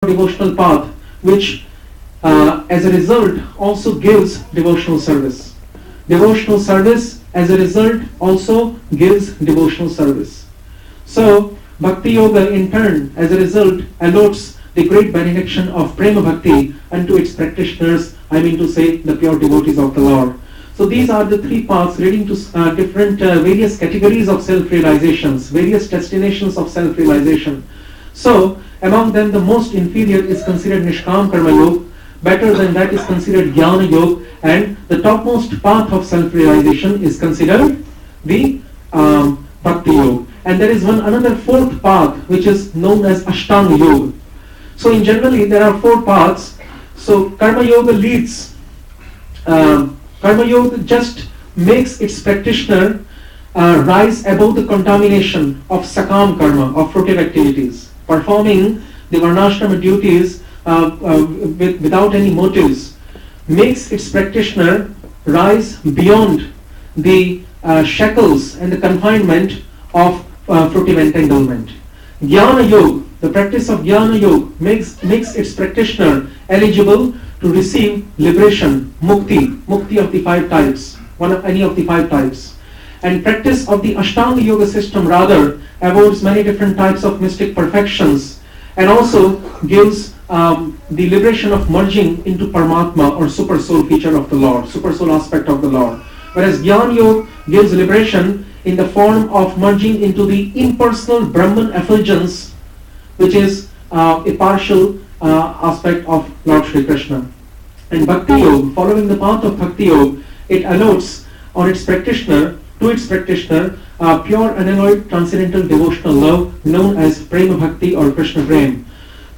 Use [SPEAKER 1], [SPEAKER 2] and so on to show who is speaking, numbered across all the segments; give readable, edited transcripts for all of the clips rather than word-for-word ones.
[SPEAKER 1] devotional path, which as a result also gives devotional service. Devotional service as a result also gives devotional service. So Bhakti Yoga in turn as a result allots the great benediction of Prema Bhakti unto its practitioners, I mean to say the pure devotees of the Lord. So these are the three paths leading to different various categories of self-realizations, various destinations of self-realization. So among them the most inferior is considered Nishkam Karma Yoga, better than that is considered Jnana Yoga, and the topmost path of self-realization is considered the Bhakti Yoga. And there is another fourth path which is known as Ashtanga Yoga. So in generally there are four paths. So Karma Yoga leads, Karma Yoga just makes its practitioner rise above the contamination of Sakam Karma, of fruitive activities, performing the Varnashrama duties without any motives, makes its practitioner rise beyond the shackles and the confinement of fruitive entanglement. Jnana Yoga, the practice of Jnana Yoga, makes its practitioner eligible to receive liberation, mukti of the five types, any of the five types. And practice of the Ashtanga Yoga system rather avoids many different types of mystic perfections and also gives the liberation of merging into Paramatma or super soul feature of the Lord, super soul aspect of the Lord. Whereas Jnana Yoga gives liberation in the form of merging into the impersonal Brahman effulgence, which is a partial aspect of Lord Shri Krishna. And Bhakti Yoga, following the path of Bhakti Yoga, it allots on its practitioner, pure unalloyed transcendental devotional love known as Prema Bhakti or Krishna Prem.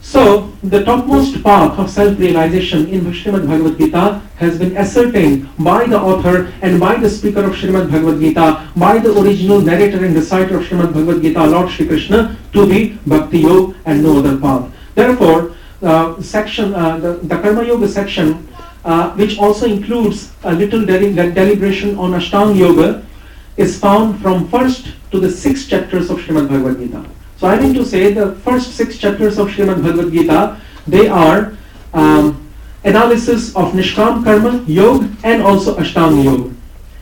[SPEAKER 1] So the topmost path of self-realization in Srimad Bhagavad Gita has been ascertained by the author and by the speaker of Srimad Bhagavad Gita, by the original narrator and reciter of Srimad Bhagavad Gita, Lord Shri Krishna, to be Bhakti Yoga and no other path. Therefore, the Karma Yoga section, which also includes a little deliberation on Ashtanga Yoga, is found from 1st to the 6th chapters of Srimad Bhagavad Gita. So I mean to say the first 6 chapters of Srimad Bhagavad Gita, they are analysis of Nishkam Karma Yoga and also Ashtanga Yoga.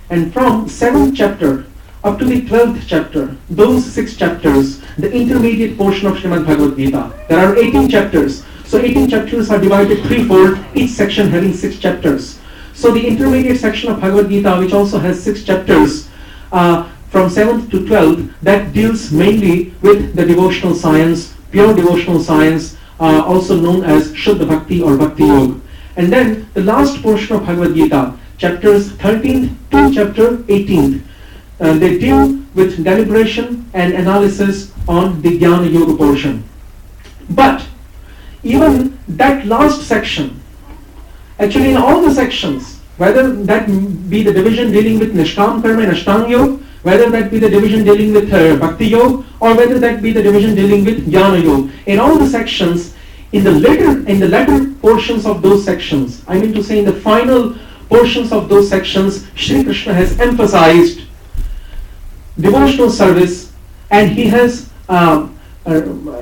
[SPEAKER 1] And from 7th chapter up to the 12th chapter, those 6 chapters, the intermediate portion of Srimad Bhagavad Gita, there are 18 chapters. So 18 chapters are divided threefold, each section having 6 chapters. So the intermediate section of Bhagavad Gita, which also has 6 chapters, from 7th to 12th, that deals mainly with the devotional science, pure devotional science, also known as Shuddha Bhakti or Bhakti Yoga. And then the last portion of Bhagavad Gita, chapters 13th to chapter 18th, they deal with deliberation and analysis on the Jnana Yoga portion. But even that last section, actually in all the sections, whether that be the division dealing with Nishkam Karma and Ashtanga Yoga, whether that be the division dealing with Bhakti Yoga, or whether that be the division dealing with Jnana Yoga, in all the sections, in the latter portions of those sections, I mean to say in the final portions of those sections, Shri Krishna has emphasized devotional service, and he has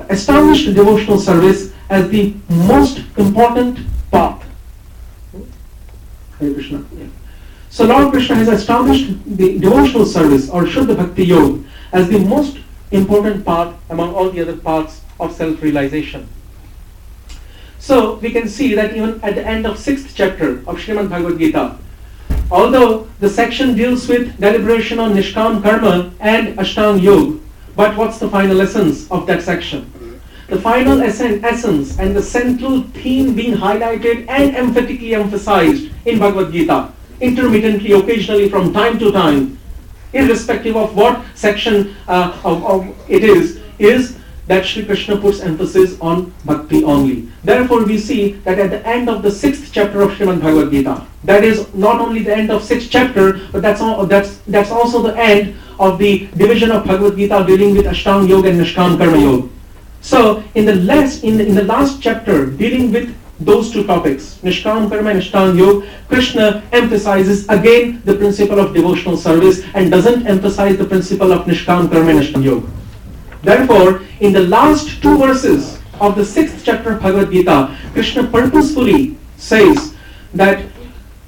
[SPEAKER 1] established devotional service as the most important path. Hare Krishna. Yeah. So Lord Krishna has established the devotional service or Shuddha Bhakti Yoga as the most important path among all the other paths of self-realization. So we can see that even at the end of 6th chapter of Srimad Bhagavad Gita, although the section deals with deliberation on Nishkam Karma and Ashtanga Yoga, but what's the final essence of that section? The final essence and the central theme being highlighted and emphatically emphasized in Bhagavad Gita, intermittently, occasionally, from time to time, irrespective of what section it is that Shri Krishna puts emphasis on Bhakti only. Therefore, we see that at the end of the 6th chapter of Srimad Bhagavad Gita, that is not only the end of 6th chapter, but that's also the end of the division of Bhagavad Gita dealing with Ashtanga Yoga and Nishkam Karma Yoga. So, in the last chapter dealing with those two topics, Nishkam Karma and Ashtanga Yoga, Krishna emphasizes again the principle of devotional service and doesn't emphasize the principle of Nishkam Karma and Ashtanga Yoga. Therefore, in the last two verses of the 6th chapter of Bhagavad Gita, Krishna purposefully says that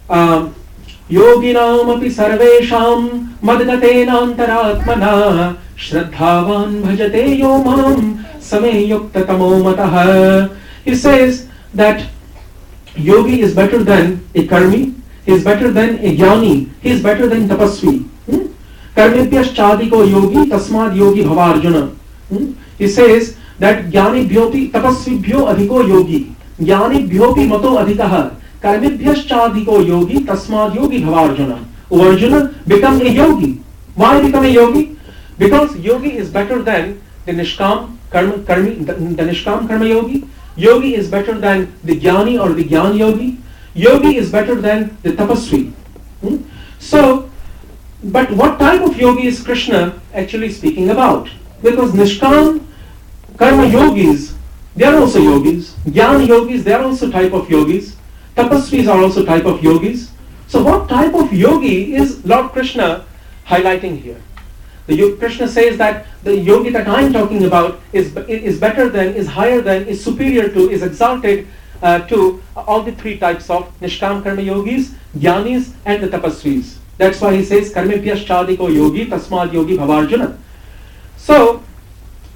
[SPEAKER 1] Yoginam api sarvesham madgatena antaratmana shraddhavan bhajate yomam same yukta tamo matah. He says that yogi is better than a karmi, he is better than a jnani, he is better than tapasvi. Karmebhyas chadiko yogi tasmad yogi bhavarjuna. He says that jnani bhyopi tapasvibhyo adhiko yogi, jnani bhyopi mato adhikah, karmebhyas chadiko yogi tasmad yogi bhavarjuna. O Arjuna, become a yogi. Why become a yogi? Because yogi is better than the nishkam the nishkam karma yogi. Yogi is better than the jnani or the jnana yogi. Yogi is better than the tapasvi. So, but what type of yogi is Krishna actually speaking about? Because nishkam karma yogis, they are also yogis. Jnana yogis, they are also type of yogis. Tapasvis are also type of yogis. So what type of yogi is Lord Krishna highlighting here? Krishna says that the yogi that I am talking about is better than, is higher than, is superior to, is exalted to all the 3 types of nishkam karma yogis, jnanis and the tapasvis. That's why he says karmebhyas chadiko yogi tasmad yogi bhavarjuna. So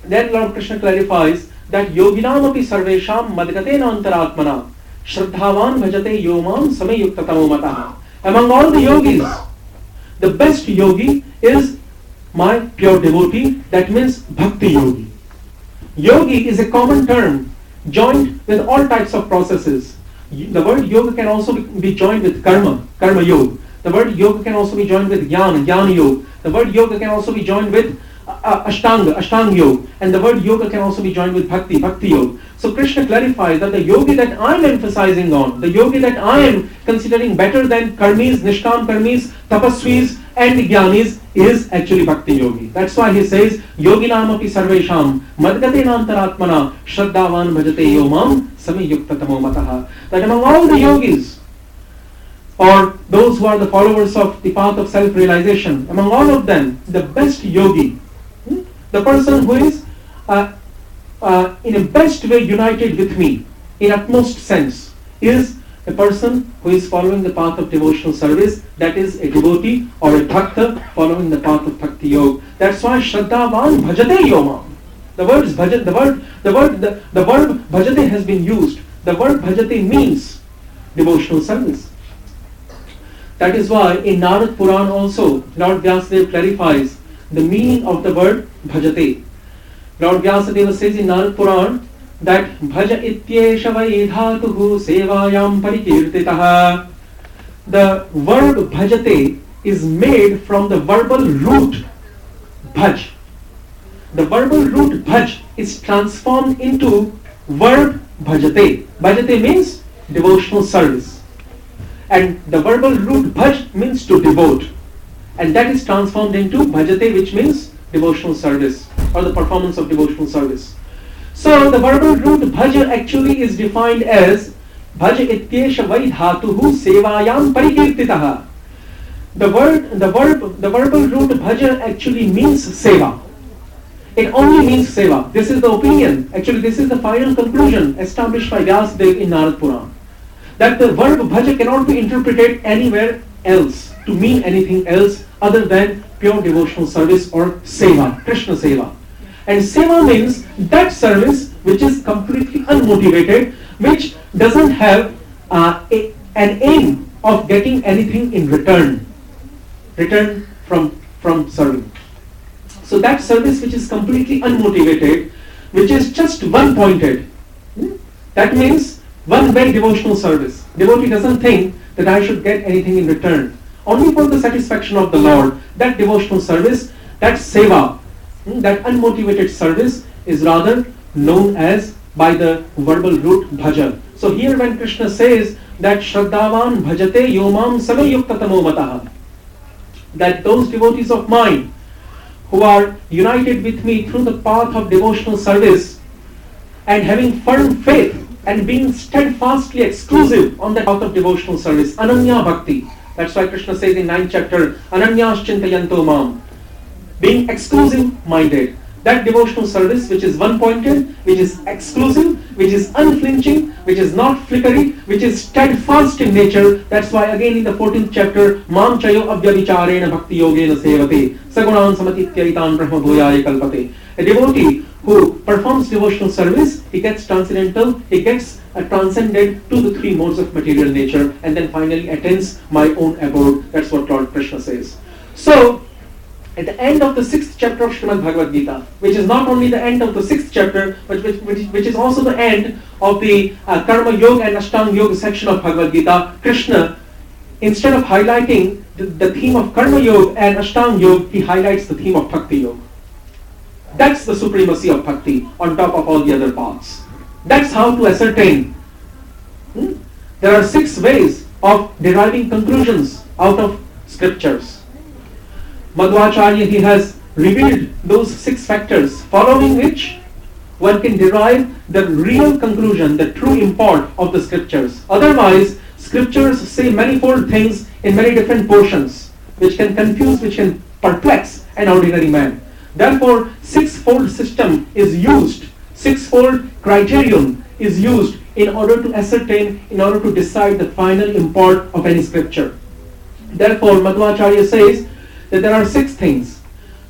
[SPEAKER 1] then Lord Krishna clarifies that yoginam api sarvesham madgatena antaratmana shraddhavan bhajate yomam same yukta tamo matah. Among all the yogis, the best yogi is my pure devotee, that means bhakti yogi. Yogi is a common term joined with all types of processes. The word yoga can also be joined with karma yoga. The word yoga can also be joined with jnana yoga. The word yoga can also be joined with ashtanga yoga. And the word yoga can also be joined with bhakti yoga. So Krishna clarifies that the yogi that I am emphasizing on, the yogi that I am considering better than karmis, nishkam karmis, tapasvis and jnanis is actually bhakti yogi. That's why he says yoginam api sarvesham madgatena antaratmana shraddhavan bhajate yomam same yukta tamo matah. That among all the yogis, or those who are the followers of the path of self-realization, among all of them, the best yogi, the person who is in a best way united with me, in utmost sense, is a person who is following the path of devotional service, that is a devotee or a bhakta following the path of bhakti yoga. That's why shraddhavan bhajate yomam. The word bhajate has been used. The word bhajate means devotional service. That is why in Narad Puran also, Lord Vyasadeva clarifies the meaning of the word bhajate. Lord Vyasadeva says in Narad Puran that bhaja ityesha vai dhatuhu sevayam parikirtitah. The verb bhajate is made from the verbal root bhaj. The verbal root bhaj is transformed into verb bhajate. Bhajate means devotional service. And the verbal root bhaj means to devote. And that is transformed into bhajate, which means devotional service or the performance of devotional service. So the verbal root bhaja actually is defined as bhaja ityesha vai dhatuhu sevayam parikirtitah. The verbal root bhaja actually means seva. It only means seva. This is the opinion. Actually, this is the final conclusion established by Vyasadeva in Narad Puran. That the verb bhaja cannot be interpreted anywhere else to mean anything else other than pure devotional service or seva, Krishna seva. And seva means that service which is completely unmotivated, which doesn't have an aim of getting anything in return from serving. So that service which is completely unmotivated, which is just one-pointed, that means one-way devotional service. Devotee doesn't think that I should get anything in return. Only for the satisfaction of the Lord. That devotional service, that seva, that unmotivated service is rather known as by the verbal root bhaja. So here when Krishna says that shraddhavan bhajate yomam same yukta tamo matah, that those devotees of mine who are united with me through the path of devotional service and having firm faith and being steadfastly exclusive on the path of devotional service, ananya bhakti. That's why Krishna says in 9th chapter, ananyas chintayanto mam, being exclusive minded, That devotional service which is one-pointed, which is exclusive, which is unflinching, which is not flickery, which is steadfast in nature. That's why again in the 14th chapter, Mam chayo avyavicharena bhakti yogena sevate sagunan samatityaitan brahma bhuyaya kalpate. A devotee who performs devotional service, he gets transcendental, he gets transcended to the three modes of material nature, and then finally attains my own abode. That's what Lord Krishna says. So, at the end of the 6th chapter of Srimad Bhagavad Gita, which is not only the end of the 6th chapter, but which is also the end of the Karma Yoga and Ashtanga Yoga section of Bhagavad Gita, Krishna, instead of highlighting the theme of Karma Yoga and Ashtanga Yoga, he highlights the theme of Bhakti Yoga. That's the supremacy of Bhakti on top of all the other paths. That's how to ascertain. There are 6 ways of deriving conclusions out of scriptures. Madhvacharya, he has revealed those 6 factors, following which one can derive the real conclusion, the true import of the scriptures. Otherwise, scriptures say manifold things in many different portions, which can confuse, which can perplex an ordinary man. Therefore, 6-fold system is used, 6-fold criterion is used in order to ascertain, in order to decide the final import of any scripture. Therefore, Madhvacharya says that there are 6 things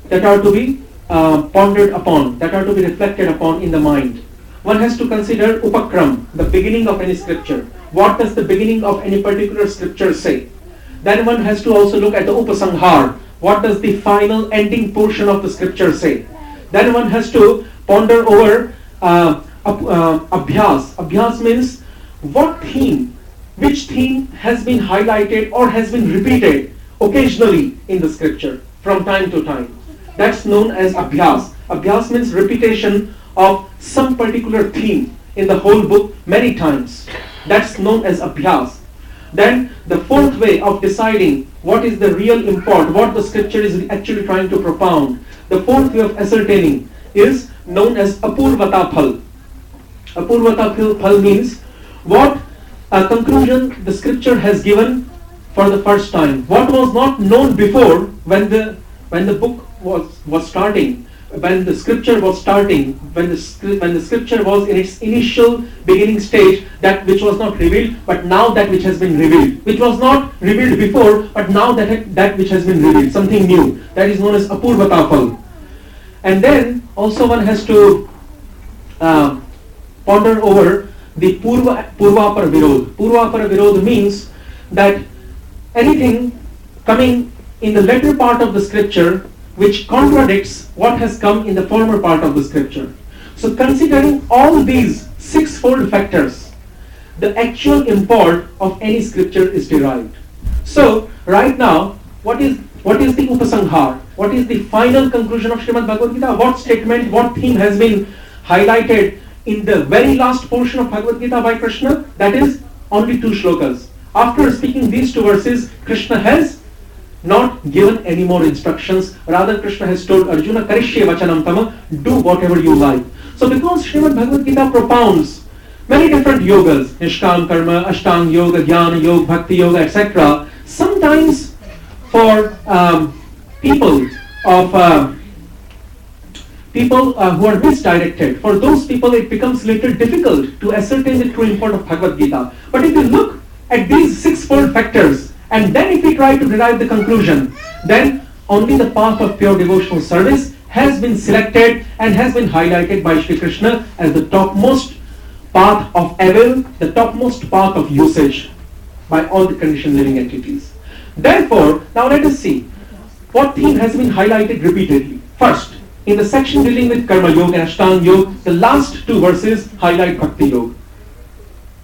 [SPEAKER 1] that are to be pondered upon, that are to be reflected upon in the mind. One has to consider upakram, the beginning of any scripture. What does the beginning of any particular scripture say? Then one has to also look at the upasanghar. What does the final ending portion of the scripture say? Then one has to ponder over abhyas. Abhyas means what theme, which theme has been highlighted or has been repeated occasionally in the scripture from time to time. That's known as abhyas. Abhyas means repetition of some particular theme in the whole book many times. That's known as abhyas. Then the 4th way of deciding what is the real import, what the scripture is actually trying to propound, the 4th way of ascertaining is known as apurvata phal. Apurvata phal means what conclusion the scripture has given for the first time. What was not known before when the book was starting, when the scripture was starting, when the scripture was in its initial beginning stage, that which was not revealed, but now that which has been revealed, which was not revealed before, but now that which has been revealed, something new, that is known as apurvata phal. And then also one has to ponder over the purvapara virod. Purvapara virod means that anything coming in the latter part of the scripture which contradicts what has come in the former part of the scripture. So considering all these 6-fold factors, the actual import of any scripture is derived. So right now, what is the upasanghar? What is the final conclusion of Srimad Bhagavad Gita? What statement, what theme has been highlighted in the very last portion of Bhagavad Gita by Krishna? That is only 2 shlokas. After speaking these 2 verses, Krishna has not given any more instructions. Rather, Krishna has told Arjuna, Karishye vachanam tama, do whatever you like. So because Srimad Bhagavad Gita propounds many different yogas, Nishkam Karma, Ashtanga Yoga, Jnana Yoga, Bhakti Yoga, etc., sometimes for people who are misdirected, for those people it becomes a little difficult to ascertain the true import of Bhagavad Gita. But if you look at these 6-fold factors, and then if we try to derive the conclusion, then only the path of pure devotional service has been selected and has been highlighted by Shri Krishna as the topmost path of avail, the topmost path of usage by all the conditioned living entities. Therefore, now let us see what theme has been highlighted repeatedly. First, in the section dealing with Karma Yoga and Ashtanga Yoga, the last 2 verses highlight Bhakti Yoga.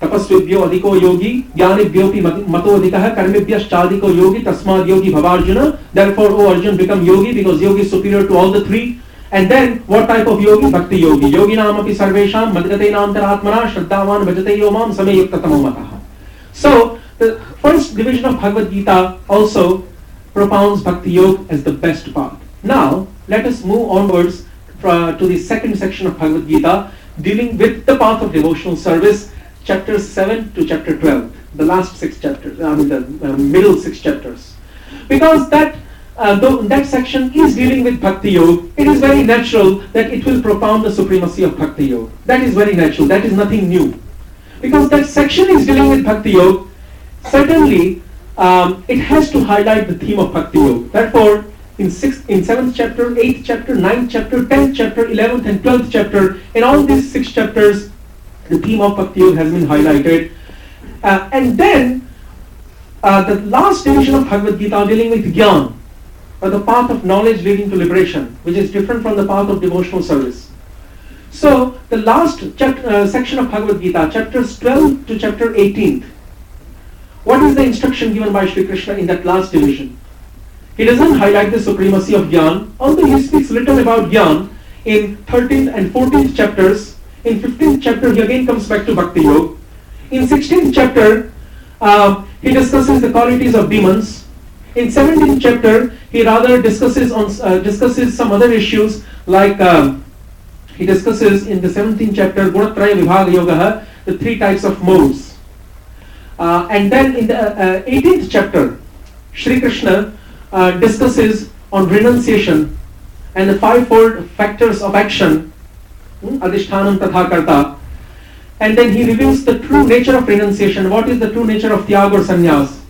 [SPEAKER 1] Tapasvibhyo adhiko yogi, jnanibhyopi mato adhikah, karmibhyaschadhiko yogi, tasmad yogi bhavarjuna. Therefore, O Arjun, become yogi because yogi is superior to all the 3. And then, what type of yogi? Bhakti yogi. Yogi namapi sarvesham madgate naantaratmana shraddhavan bhajate yomam sameyuktatamo matah. So, the first division of Bhagavad Gita also propounds Bhakti Yoga as the best path. Now, let us move onwards to the second section of Bhagavad Gita dealing with the path of devotional service, chapters 7 to chapter 12, the last 6 chapters, the middle 6 chapters. Because that though that section is dealing with Bhakti Yoga, it is very natural that it will propound the supremacy of Bhakti Yoga. That is very natural, that is nothing new. Because that section is dealing with Bhakti Yoga, certainly it has to highlight the theme of Bhakti Yoga. Therefore, in 7th chapter, 8th chapter, 9th chapter, 10th chapter, 11th and 12th chapter, in all these 6 chapters, the theme of Bhakti Yoga has been highlighted. And then, the last division of Bhagavad Gita dealing with Gyan, or the path of knowledge leading to liberation, which is different from the path of devotional service. So, the last section of Bhagavad Gita, chapters 12 to chapter 18, what is the instruction given by Sri Krishna in that last division? He doesn't highlight the supremacy of Gyan, although he speaks little about Gyan in 13th and 14th chapters. In 15th chapter, he again comes back to Bhakti Yoga. In 16th chapter, he discusses the qualities of demons. In 17th chapter, he rather discusses some other issues, like he discusses in the 17th chapter Gunatraya Vibhaga Yoga, the 3 types of modes. And then in the 18th chapter, Sri Krishna discusses on renunciation and the 5-fold factors of action, Adhishthanam Tatha Karta. And then he reveals the true nature of renunciation, what is the true nature of Tyag or Sannyas.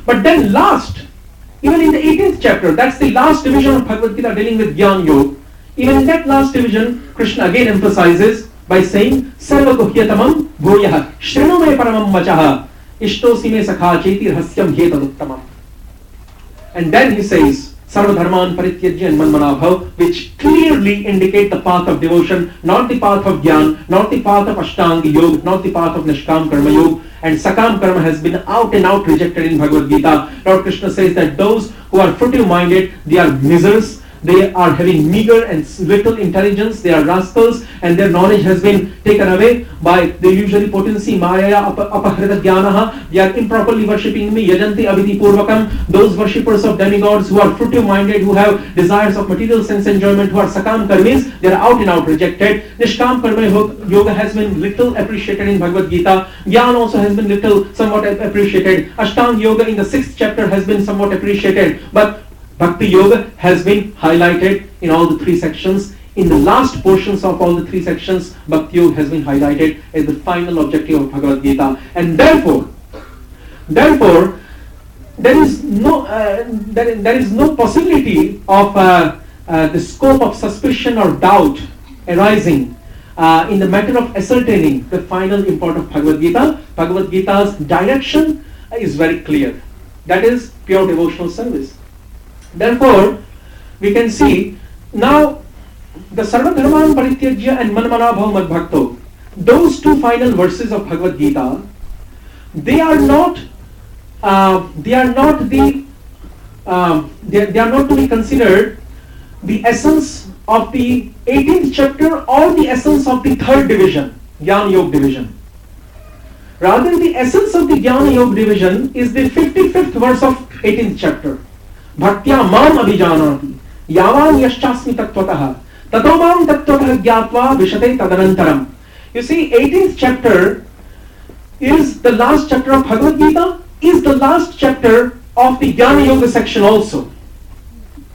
[SPEAKER 1] But then last, even in the 18th chapter, that's the last division of Bhagavad Gita dealing with Gyan Yoga. Even in that last division, Krishna again emphasizes by saying, Sarva Guhyatamam Bhuyah Shrinu Me Paramam Vachaha Ishtosi Me Sakha Cheti Rahasyam Hetaduttamam. And then he says, Sarva Dharman Parityajya and Manmana Bhav, which clearly indicate the path of devotion, not the path of Gyan, not the path of Ashtanga Yoga, not the path of Nishkam Karma Yoga. And Sakam Karma has been out and out rejected in Bhagavad Gita. Lord Krishna says that those who are fruitive-minded, they are misers, they are having meager and little intelligence, they are rascals, and their knowledge has been taken away by the illusory potency, Maya Apahrita Jnanaha. They are improperly worshipping me, Yajanti Abhiti Purvakam. Those worshippers of demigods who are fruitive-minded, who have desires of material sense enjoyment, who are Sakam Karmis, they are out and out rejected. Nishkam Karma Yoga has been little appreciated in Bhagavad Gita. Gyan also has been somewhat appreciated. Ashtanga Yoga in the 6th chapter has been somewhat appreciated. But Bhakti Yoga has been highlighted in all the 3 sections. In the last portions of all the 3 sections, Bhakti Yoga has been highlighted as the final objective of Bhagavad Gita. And therefore, there is no possibility of the scope of suspicion or doubt arising in the matter of ascertaining the final import of Bhagavad Gita. Bhagavad Gita's direction is very clear. That is pure devotional service. Therefore, we can see now the Sarva Dharman Parityajya and Manmana Bhav Mad Bhakto, those 2 final verses of Bhagavad Gita, they are not to be considered the essence of the 18th chapter or the essence of the 3rd division, Jnana Yoga division. Rather, the essence of the Jnana Yoga division is the 55th verse of 18th chapter. Bhaktya mam abhijanati yavan yaschasmi tattvataha tato mam tattvataha gyatva vishate tadanantaram. You see, 18th chapter is the last chapter of Bhagavad Gita, is the last chapter of the Jnana Yoga section also.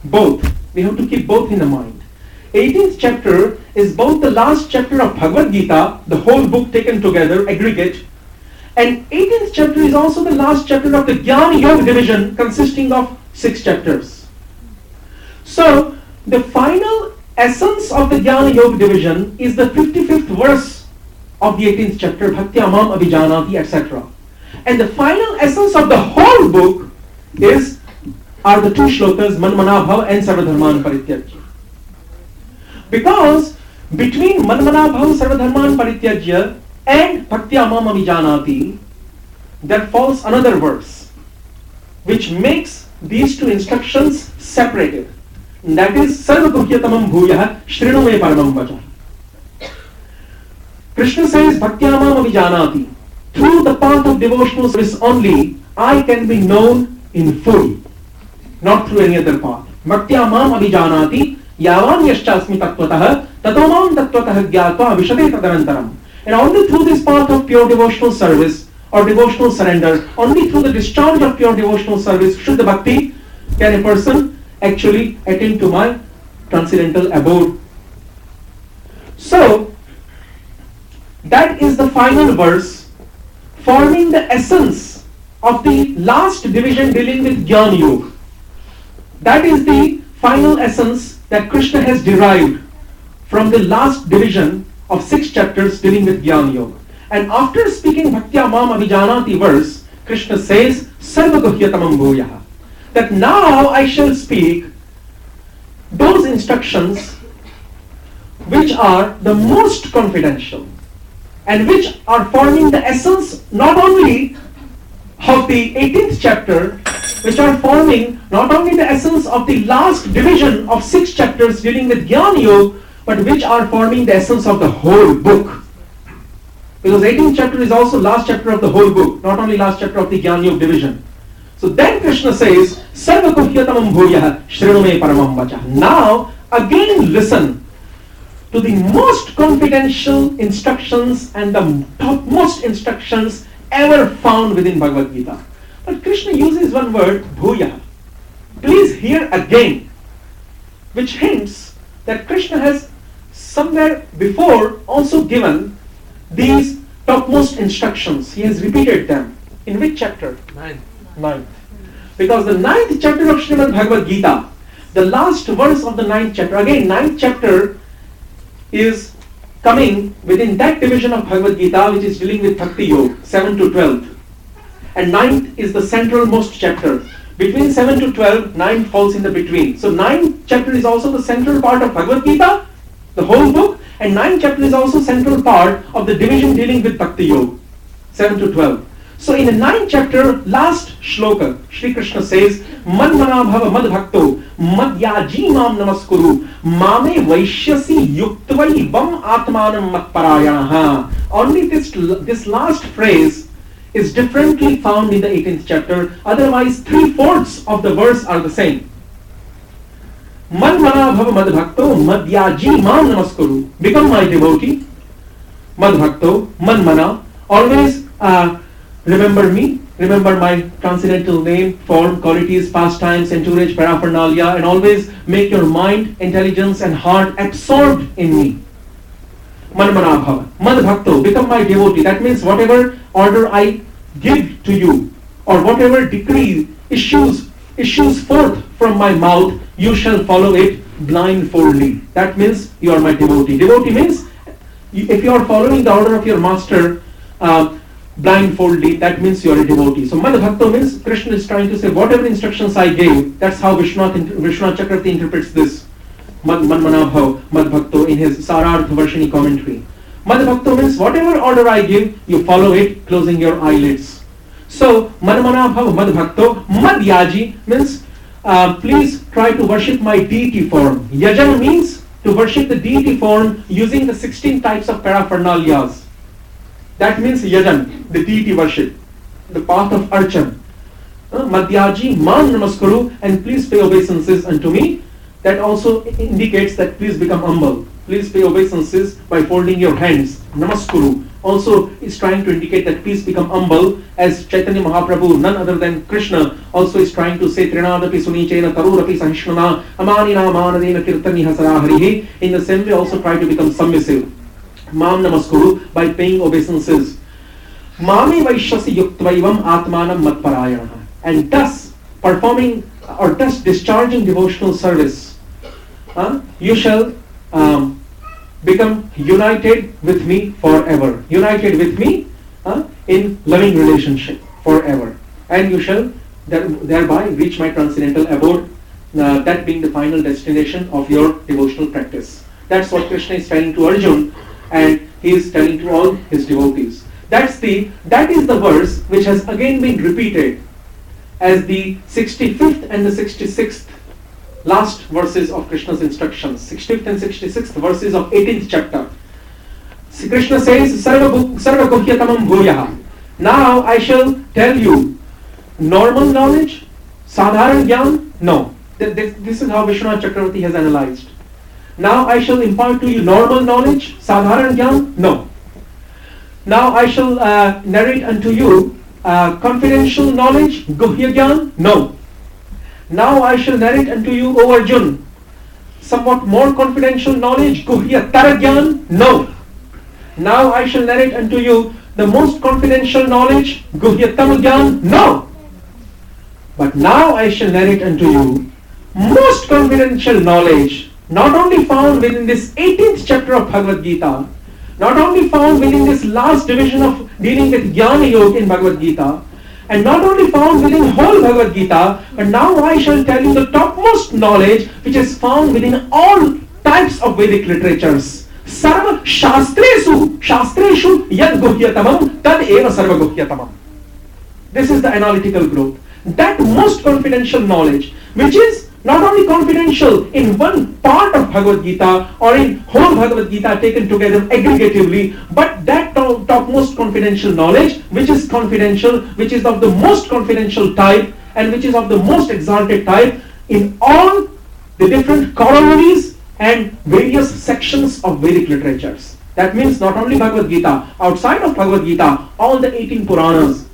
[SPEAKER 1] Both. We have to keep both in the mind. 18th chapter is both the last chapter of Bhagavad Gita, the whole book taken together, aggregate, and 18th chapter is also the last chapter of the Jnana Yoga division consisting of 6 chapters. So, the final essence of the Jnana Yoga division is the 55th verse of the 18th chapter, Bhaktya Mam Abhijanati, etc. And the final essence of the whole book are the 2 shlokas, Manmana Bhav and Sarva Dharman Parityajya. Because between Manmana Bhav, Sarva Dharman Parityajya and Bhaktya Mam Abhijanati, there falls another verse which makes these 2 instructions separated. And that is Sarva Guhyatamam Bhuyah Shrinu Me Paramam Vachaha. Krishna says, Bhaktya Mam Abhijanati. Through the path of devotional service only, I can be known in full, not through any other path. Bhaktya Mam Abhijanati yavan yaschasmi tattvataha tato mam tattvataha gyatva vishate tadanantaram. And only through this path of pure devotional service or devotional surrender, only through the discharge of pure devotional service, Shuddha Bhakti, can a person actually attain to my transcendental abode. So, that is the final verse forming the essence of the last division dealing with Jnana Yoga. That is the final essence that Krishna has derived from the last division of 6 chapters dealing with Jnana Yoga. And after speaking Bhaktya Mam Abhijanati verse, Krishna says, Sarva Guhyatamam Bhuyaha. That now I shall speak those instructions which are the most confidential and which are forming the essence not only of the 18th chapter, which are forming not only the essence of the last division of 6 chapters dealing with Jnana Yoga, but which are forming the essence of the whole book. Because 18th chapter is also last chapter of the whole book, not only last chapter of the Jnana Yoga division. So then Krishna says, Sarva Guhyatamam Bhuyaha Shrinume Paramam Vacha. Now, again listen to the most confidential instructions and the topmost instructions ever found within Bhagavad Gita. But Krishna uses one word, Bhuyaha. Please hear again, which hints that Krishna has somewhere before also given these topmost instructions. He has repeated them. In which chapter? 9th. Because the 9th chapter of Srimad Bhagavad Gita, the last verse of the 9th chapter, again 9th chapter is coming within that division of Bhagavad Gita which is dealing with Bhakti Yoga, 7 to 12. And 9th is the central most chapter. Between 7 to 12, 9 falls in the between. So 9th chapter is also the central part of Bhagavad Gita, the whole book, and 9th chapter is also central part of the division dealing with Bhakti Yoga, 7 to 12. So in the 9th chapter, last shloka, Shri Krishna says, Manmana bhava madbhakto madhyaji mam namaskuru mame vaishyasi yuktvai vam atmanam matparayanaha. Only this last phrase is differently found in the 18th chapter. Otherwise, 3/4 of the verse are the same. Manmana bhava madbhakto madhyaji mam namaskuru. Become my devotee. Madbhakto, manmana. Always remember me, remember my transcendental name, form, qualities, pastimes, entourage, paraphernalia, and always make your mind, intelligence, and heart absorbed in me. Manmana bhava. Madbhakto, become my devotee. That means whatever order I give to you, or whatever decree issues forth from my mouth, you shall follow it blindfoldly. That means you are my devotee. Devotee means if you are following the order of your master blindfoldly, that means you are a devotee. So Madbhakto means Krishna is trying to say whatever instructions I gave, that's how Vishwanath Chakravarti interprets this. Manmana bhav, Madbhakto in his Sarartha Varshini commentary. Madbhakto means whatever order I give, you follow it, closing your eyelids. So Manmana bhav, Madbhakto, Madhyaji means please try to worship my deity form. Yajan means to worship the deity form using the 16 types of paraphernalias. That means yajan, the deity worship, the path of archan. Madhyaji, man namaskuru, and please pay obeisances unto me. That also indicates that please become humble. Please pay obeisances by folding your hands. Namaskuru also is trying to indicate that please become humble, as Chaitanya Mahaprabhu, none other than Krishna, also is trying to say Trinadapi Sunichena Tarurapi Sahishnana Amanina Manadena Kirtani Hasaraharihi. In the same way also try to become submissive. Mam namaskuru, by paying obeisances. Mame vaishyasi yuktvaivam atmanam matparayana. And thus performing or thus discharging devotional service, you shall become united with me forever. United with me in loving relationship forever. And you shall thereby reach my transcendental abode, that being the final destination of your devotional practice. That's what Krishna is telling to Arjuna, and he is telling to all his devotees. That is the verse which has again been repeated as the 65th and the 66th last verses of Krishna's instructions. 65th and 66th verses of 18th chapter. Krishna says, Sarva Guhyatamam Bhuyaha. Now I shall tell you normal knowledge, sadharan jnana, no. This is how Vishwanath Chakravarti has analyzed. Now I shall impart to you normal knowledge, sadharan jnana, no. Now I shall narrate unto you confidential knowledge, guhya jnana, no. Now I shall narrate unto you, O Arjun, somewhat more confidential knowledge, guhyatar gyan? No. Now I shall narrate unto you the most confidential knowledge, guhyatam gyan? No. But now I shall narrate unto you most confidential knowledge, not only found within this 18th chapter of Bhagavad Gita, not only found within this last division of dealing with Jnana Yoga in Bhagavad Gita, and not only found within whole Bhagavad Gita, but now I shall tell you the topmost knowledge which is found within all types of Vedic literatures. Sarva Shastreshu Yad Guhyatamam Tad Eva Sarva Guhyatamam. This is the analytical growth. That most confidential knowledge, which is not only confidential in one part of Bhagavad Gita or in whole Bhagavad Gita taken together aggregatively, but that topmost confidential knowledge, which is confidential, which is of the most confidential type and which is of the most exalted type in all the different corollaries and various sections of Vedic literatures. That means not only Bhagavad Gita, outside of Bhagavad Gita, all the 18 Puranas.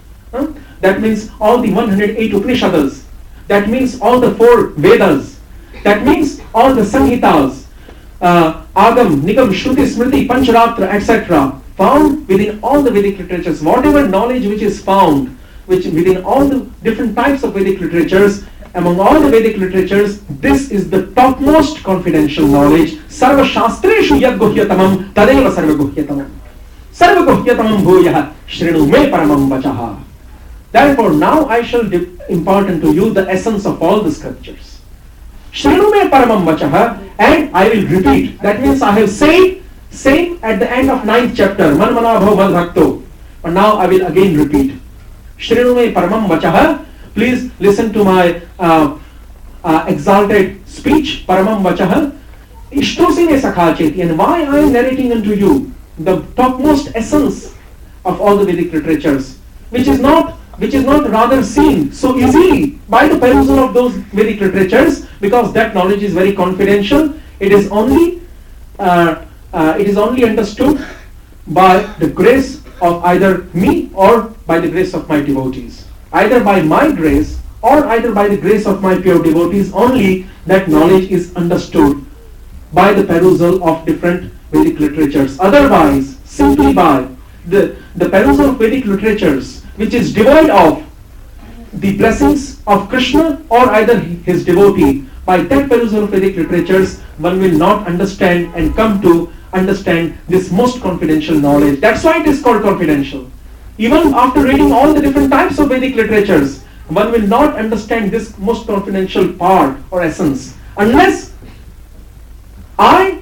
[SPEAKER 1] That means all the 108 Upanishads. That means all the 4 Vedas. That means all the Samhitas, Agam, Nigam, Shruti, Smriti, Pancharatra, etc. found within all the Vedic literatures. Whatever knowledge which is found which within all the different types of Vedic literatures, among all the Vedic literatures, this is the topmost confidential knowledge. Sarva Shastreshu Yad Guhyatamam Tadeva Sarva Guhyatamam. Sarva Guhyatamam Bhuyah Shrinu Me Paramam Vachaha. Therefore, now I shall impart unto you the essence of all the scriptures. Shrinu me paramam vachaha, and I will repeat. That means I have said same at the end of 9th chapter, man mana bhav mad bhakto. But now I will again repeat. Shrinu me paramam vachaha. Please listen to my exalted speech, paramam vachaha. Ishtosi me sakha cheti. And why I am narrating unto you the topmost essence of all the Vedic literatures, which is not rather seen so easily by the perusal of those Vedic literatures, because that knowledge is very confidential. It is only understood by the grace of either me or by the grace of my devotees. Either by my grace or either by the grace of my pure devotees only that knowledge is understood by the perusal of different Vedic literatures. Otherwise, simply by the perusal of Vedic literatures, which is devoid of the blessings of Krishna or either his devotee, by that perusal of Vedic literatures, one will not understand and come to understand this most confidential knowledge. That's why it is called confidential. Even after reading all the different types of Vedic literatures, one will not understand this most confidential part or essence unless I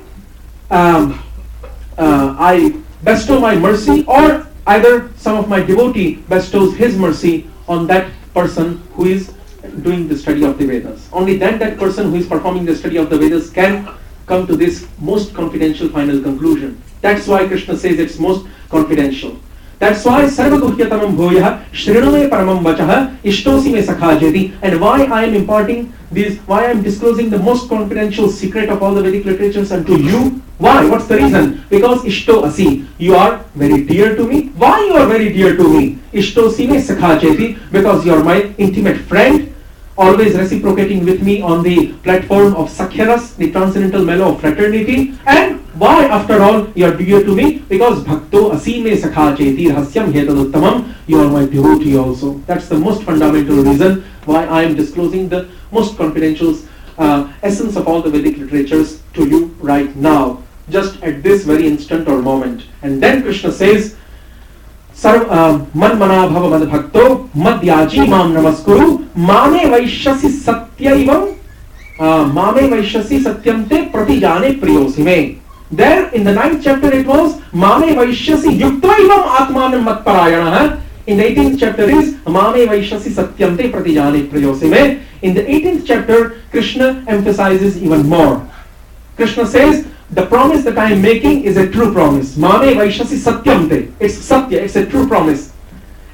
[SPEAKER 1] bestow my mercy, or either some of my devotee bestows his mercy on that person who is doing the study of the Vedas. Only then that person who is performing the study of the Vedas can come to this most confidential final conclusion. That's why Krishna says it's most confidential. That's why Sarva Guhyatamam Bhuyah Shrinu Me Paramam Vachaha Ishtosi Me Sakha Jeti. And why I am imparting this, why I am disclosing the most confidential secret of all the Vedic literatures unto you. Why? What's the reason? Because Ishto Asi, you are very dear to me. Why you are very dear to me? Ishtosi Me Sakha Jeti, because you are my intimate friend, always reciprocating with me on the platform of Sakhyaras, the transcendental mellow of fraternity. And why, after all, you are dear to me? Because Bhakto Asime Sakha Cheti Rahasyam Hetaduttamam, you are my devotee also. That's the most fundamental reason why I am disclosing the most confidential essence of all the Vedic literatures to you right now, just at this very instant or moment. And then Krishna says, Man mana bhava mad bhakto madhyaji mam namaskuru mame vaishyasi satyaivam mame vaishyasi satyam te pratijane priyosime. There in the 9th chapter it was mame vaishyasi yuktaivam atmanam matparayana. In the 18th chapter is mame vaishyasi satyam te pratijane priyosime. In the 18th chapter Krishna emphasizes even more. Krishna says, the promise that I am making is a true promise. Mame vaishyasi satyam te. It's satya, it's a true promise.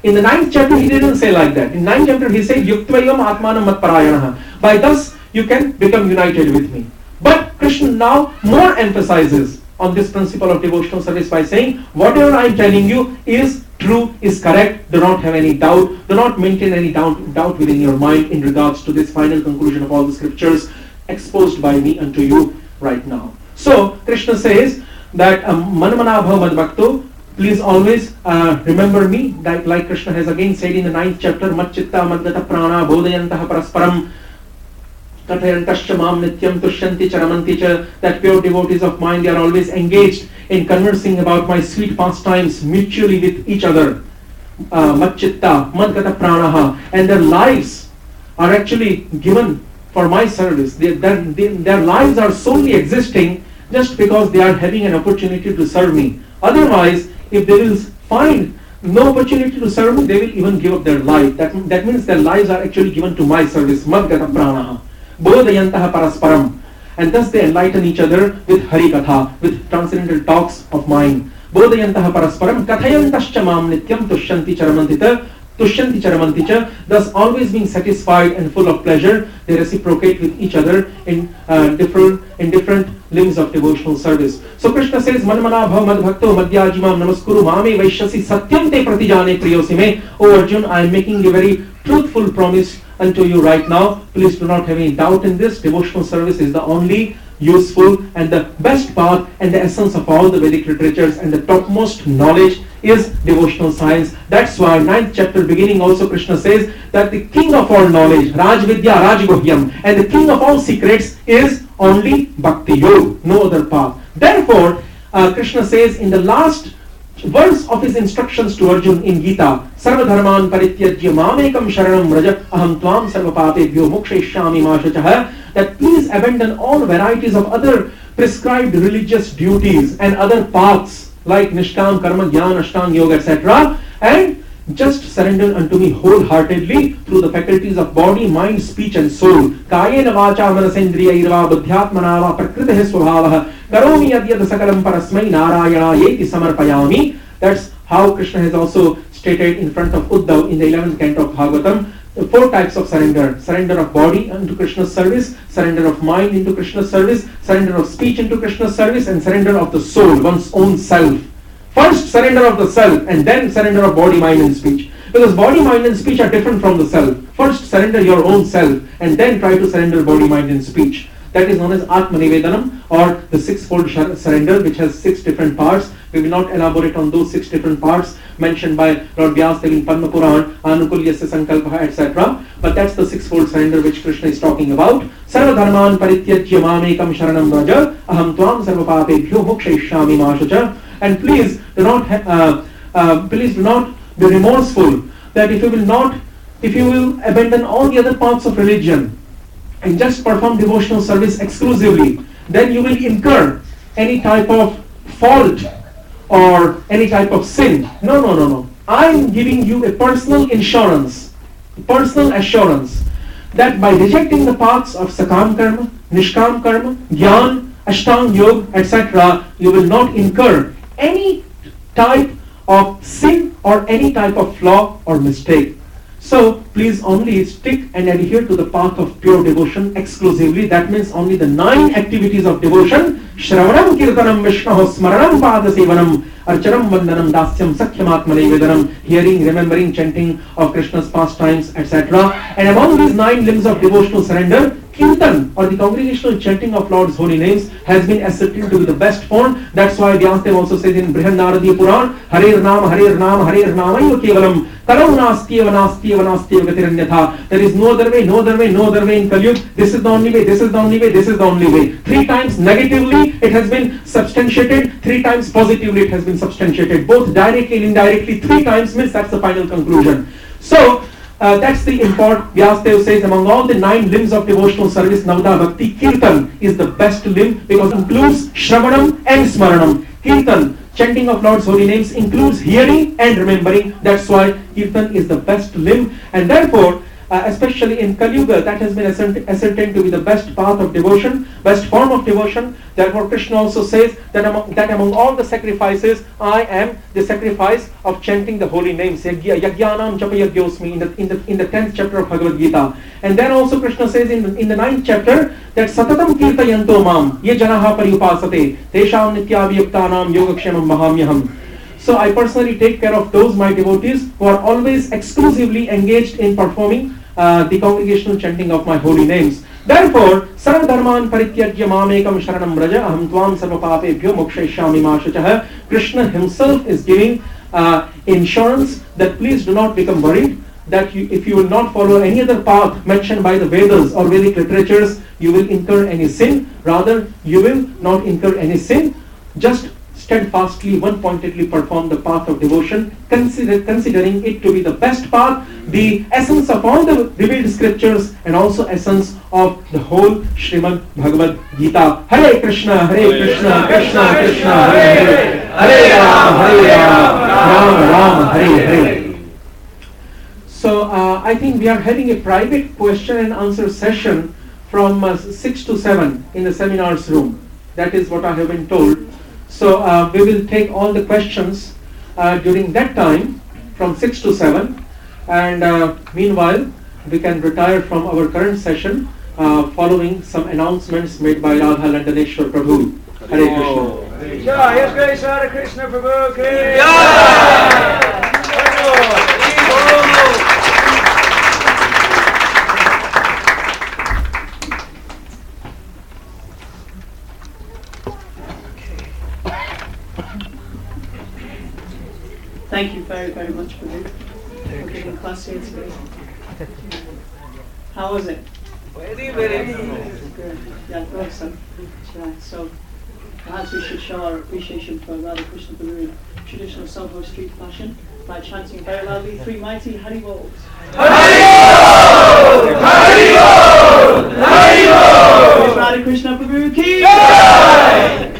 [SPEAKER 1] In the 9th chapter he didn't say like that. In 9th chapter he said, Yuktvayavam atmanam matparayana. By thus you can become united with me. But Krishna now more emphasizes on this principle of devotional service by saying, whatever I am telling you is true, is correct. Do not have any doubt. Do not maintain any doubt within your mind in regards to this final conclusion of all the scriptures exposed by me unto you right now. So Krishna says that Manmana bhava madbhakto, please always remember me, that like Krishna has again said in the 9th chapter, Matchitta madgata prana bodhayantaha parasparam kathayantascha mam nityam tushyanti charamanti cha, that pure devotees of mine, they are always engaged in conversing about my sweet pastimes mutually with each other. Matchitta madgata pranaha, and their lives are actually given for my service. Their lives are solely existing just because they are having an opportunity to serve me. Otherwise, if they will find no opportunity to serve me, they will even give up their life. That means their lives are actually given to my service. Madgata pranaha bodhayantaha parasparam, and thus they enlighten each other with Hari Katha, with transcendental talks of mine. Bodhayantaha parasparam kathayantascha mam nityam tushyanti charamantita. Tushyanti charamanticha, thus always being satisfied and full of pleasure, they reciprocate with each other in different limbs of devotional service. So Krishna says, Manmana bhava madbhakto madhyajimam namaskuru mame vaishyasi satyam te pratijane priyosime. O Arjun, I am making a very truthful promise unto you right now. Please do not have any doubt in this. Devotional service is the only useful and the best path and the essence of all the Vedic literatures, and the topmost knowledge is devotional science. That's why 9th chapter beginning also Krishna says that the king of all knowledge, Raj Vidya Rajguhyam, and the king of all secrets is only Bhakti Yoga, no other path. Therefore, Krishna says in the last verse of his instructions to Arjun in Gita, Sarva dharman parityajya mamekam sharanam vraja aham tvam sarva papebhyo mokshayishyami ma shachah, that please abandon all varieties of other prescribed religious duties and other paths like Nishkam, Karma, Jnana, Ashtanga Yoga, etc. and just surrender unto me wholeheartedly through the faculties of body, mind, speech and soul. Kayena vacha manasendriya irva buddhyatmana va prakritihi svabhavah karomi yadyad sakalam parasmai narayana yeti samarpayami. That's how Krishna has also stated in front of Uddhav in the 11th canto of Bhagavatam. 4 types of surrender. Surrender of body into Krishna's service, surrender of mind into Krishna's service, surrender of speech into Krishna's service, and surrender of the soul, one's own self. First surrender of the self and then surrender of body, mind and speech. Because body, mind and speech are different from the self. First surrender your own self and then try to surrender body, mind and speech. That is known as Atmanivedanam, or the 6-fold surrender, which has 6 different parts. We will not elaborate on those 6 different parts mentioned by Lord Vyasadeva in Padma Puran, Anukulyasya Sankalpa, etc. But that's the 6-fold surrender which Krishna is talking about. Sarva dharman parityajya mamekam sharanam vraja aham tvam sarva papebhyo mokshayishyami ma shachah. And please do not be remorseful that if you will abandon all the other paths of religion and just perform devotional service exclusively, then you will incur any type of fault or any type of sin. No. I'm giving you a personal assurance that by rejecting the paths of Sakam Karma, Nishkam Karma, Jnana, Ashtanga Yoga, etc., you will not incur any type of sin or any type of flaw or mistake. So please only stick and adhere to the path of pure devotion exclusively. That means only the 9 activities of devotion: Shravanam, Kirtanam, Vishnaho, Smaranam, Padasevanam, Archanam, Vandanam, Dasyam, Sakyamaatmane Vedanam, hearing, remembering, chanting of Krishna's pastimes, etc. And among these 9 limbs of devotional surrender, Kirtan, or the congregational chanting of Lord's holy names, has been ascertained to be the best form. That's why Vyasadeva also says in Brihad Naradiya Puran, Harer Nama, Harer Nama, Harer Nama, Kevalam, Kalam Nastyeva, Nastyeva, Nastyeva Gatiranyatha. There is no other way, no other way, no other way in Kali Yuga. This is the only way, this is the only way, this is the only way. 3 times negatively it has been substantiated, 3 times positively it has been substantiated. Both directly and indirectly, 3 times means that's the final conclusion. So, that's the import. Vyasadeva says among all the 9 limbs of devotional service, Navada Bhakti, Kirtan is the best limb because it includes Shravanam and Smaranam. Kirtan, chanting of Lord's holy names, includes hearing and remembering. That's why Kirtan is the best limb, and therefore especially in Kali Yuga, that has been ascertained to be the best path of devotion, best form of devotion. Therefore Krishna also says that among all the sacrifices, I am the sacrifice of chanting the holy names. Yajnanam Japayagyosmi in the 10th chapter of Bhagavad Gita. And then also Krishna says in the 9th chapter that Satatam Kirtayanto Mam Ye Janaha Pariyupasate Tesham Nityaviyuktanam Yogakshemam Mahamyaham. So I personally take care of those my devotees who are always exclusively engaged in performing the congregational chanting of my holy names. Therefore, sarva dharman parityajya mamekam sharanam braja aham tvam sarva papebhyo mokshayishyami ma shachah. Krishna himself is giving insurance that please do not become worried that if you will not follow any other path mentioned by the Vedas or Vedic literatures, you will incur any sin. Rather, you will not incur any sin. Just steadfastly, one-pointedly perform the path of devotion, considering it to be the best path, the essence of all the revealed scriptures, and also essence of the whole Srimad Bhagavad Gita. Hare Krishna, Krishna Krishna, Hare Hare, Hare Ram, Ram Ram, Hare Hare. So I think we are having a private question and answer session from 6 to 7 in the seminars room. That is what I have been told. So we will take all the questions during that time from 6 to 7, and meanwhile we can retire from our current session following some announcements made by Radha-Londoneshvara Prabhu. Hare Krishna.
[SPEAKER 2] Jai Radha-Krishna Prabhu ki Jai.
[SPEAKER 3] Thank you very, very much for giving class here today. How was it?
[SPEAKER 2] Very, very
[SPEAKER 3] good. Yeah, I thought so. Right, so perhaps we should show our appreciation for Radha-Krishna Prabhu in traditional Soho Street fashion by chanting very loudly 3 mighty Hari Bols.
[SPEAKER 2] Hari Bol! Hari Bol! Hari Bol!
[SPEAKER 3] Praise Radha-Krishna Prabhu ki Jai!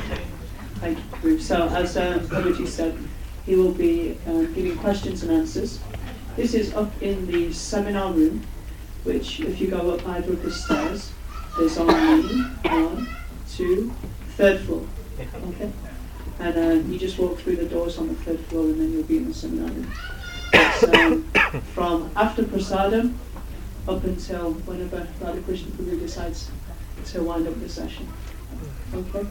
[SPEAKER 3] Thank you, Prabhu. So as Prabhuji said, he will be giving questions and answers. This is up in the seminar room, which if you go up either of the stairs, there's only 1, 2, 3rd floor. Okay? And you just walk through the doors on the 3rd floor and then you'll be in the seminar room. It's from after prasadam up until whenever Radha-Krishna Prabhu decides to wind up the session. Okay?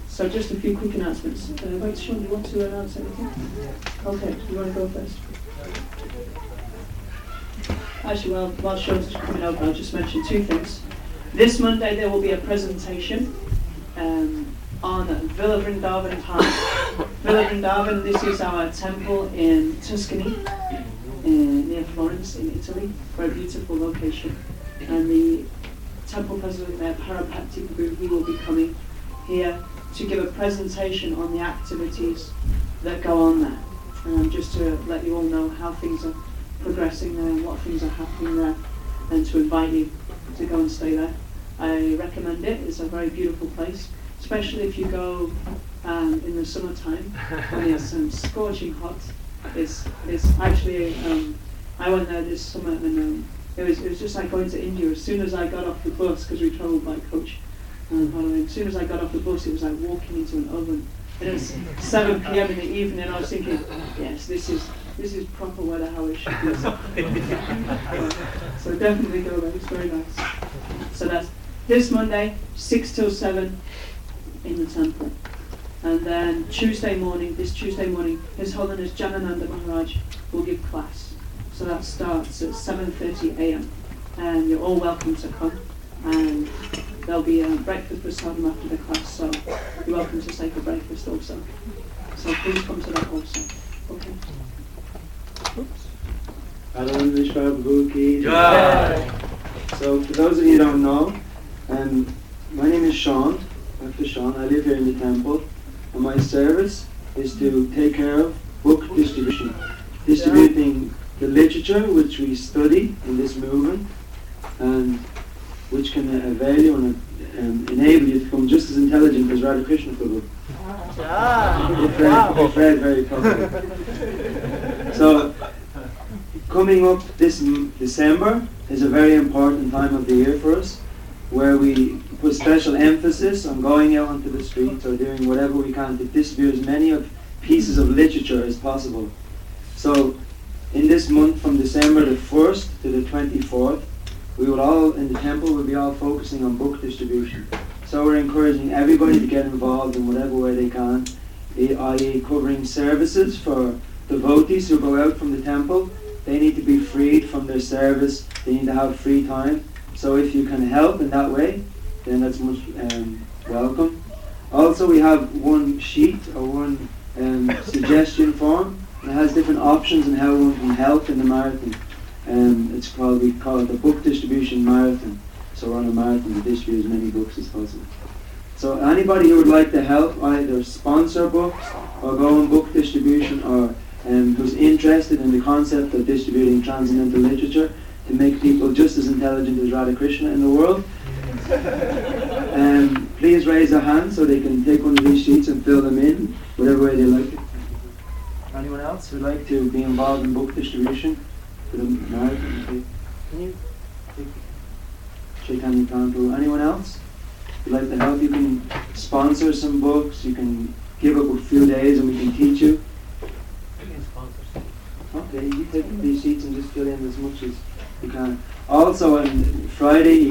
[SPEAKER 3] So just a few quick announcements. Wait, Sean, do you want to announce anything? Okay, you want to go first? Actually, while Sean's coming over, I'll just mention 2 things. This Monday there will be a presentation on Villa Vrindavan Park. Villa Vrindavan, this is our temple in Tuscany, near Florence in Italy, very beautiful location. And the temple president there, Parapatti Prabhu, he will be coming here to give a presentation on the activities that go on there, just to let you all know how things are progressing there and what things are happening there, and to invite you to go and stay there. I recommend it. It's a very beautiful place, especially if you go in the summertime when it's scorching hot. It's actually I went there this summer and it was just like going to India. As soon as I got off the bus, because we travelled by coach, as soon as I got off the bus, it was like walking into an oven. And it was 7 p.m. in the evening, and I was thinking, yes, this is proper weather how it should be. So definitely go there. It's very nice. So that's this Monday, 6 till 7 in the temple. And then this Tuesday morning, His Holiness Janananda Maharaj will give class. So that starts at 7:30 a.m. And you're all welcome to come. And there'll be a breakfast prasadam after the class, so you're welcome to stay for breakfast also. So please come to that also. Okay.
[SPEAKER 4] Radha-Londoneshvara Temple ki Jai. So for those of you who don't know, my name is Sean, Dr. Sean. I live here in the temple, and my service is to take care of book distribution, distributing the literature which we study in this movement, and which can avail you and enable you to become just as intelligent as Radha-Krishna Prabhu. If read very properly. So, coming up this December is a very important time of the year for us, where we put special emphasis on going out onto the streets or doing whatever we can to distribute as many of pieces of literature as possible. So, in this month from December the 1st to the 24th, we will all, in the temple, will be all focusing on book distribution. So we're encouraging everybody to get involved in whatever way they can, i.e. covering services for devotees who go out from the temple. They need to be freed from their service, they need to have free time. So if you can help in that way, then that's much welcome. Also we have one sheet or one suggestion form, and it has different options on how one can help in the marathon. We call it the book distribution marathon. So we're on a marathon to distribute as many books as possible. So anybody who would like to help either sponsor books or go on book distribution, or who's interested in the concept of distributing transcendental literature to make people just as intelligent as Radha Krishna in the world, please raise a hand so they can take one of these sheets and fill them in whatever way they like it. Anyone else who'd like to be involved in book distribution for the marathon? Can you take Chaitanya Kanpur? Anyone else who'd like to help? You can sponsor some books, you can give up a few days and we can teach you. Okay, you take these sheets and just fill in as much as you can. Also on Friday